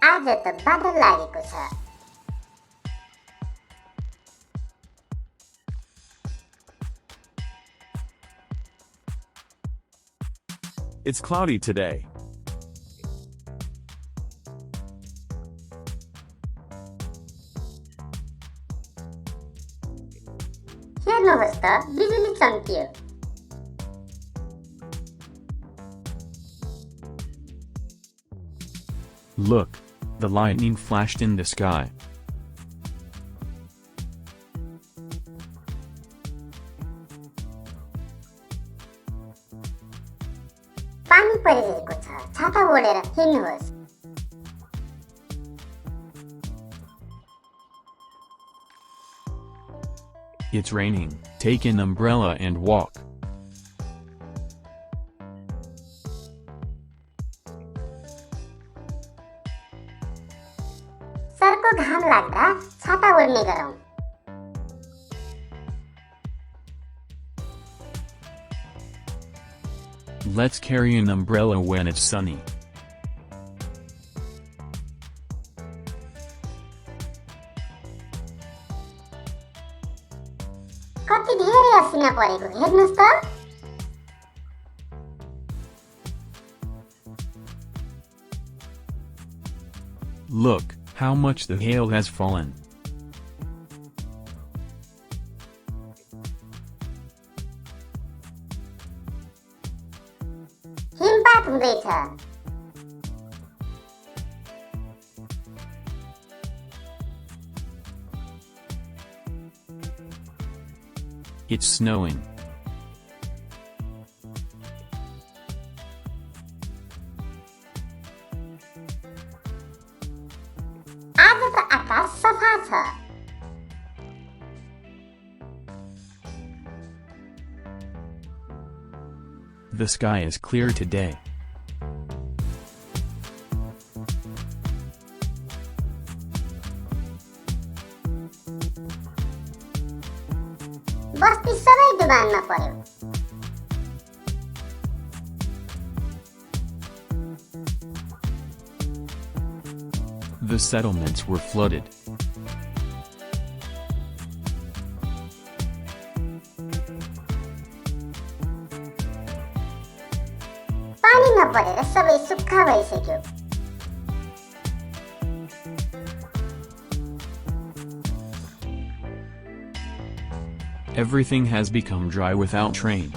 आज त बादल लागेको छ। It's cloudy today. हेर्नुहोस् त बिजुली चम्कियो। Look, the lightning flashed in the sky. पानी परिरहेको छ, छाता ओढेर हिँड्नुहोस्। It's raining, take an umbrella and walk. सरको घाम लाग्दा छाता ओढ्ने गरौँ। Let's carry an umbrella when it's sunny. कति धेरै असिना परेको हेर्नुहोस् त। Look, how much the hail has fallen. हिमपात हुँदैछ। It's snowing. आज त आकाश सफा छ। The sky is clear today. बस्ती सबै डुबानमा पर्यो। The settlements were flooded. पानी नपरेर सबै सुक्खा भइसक्यो। Everything has become dry without rain.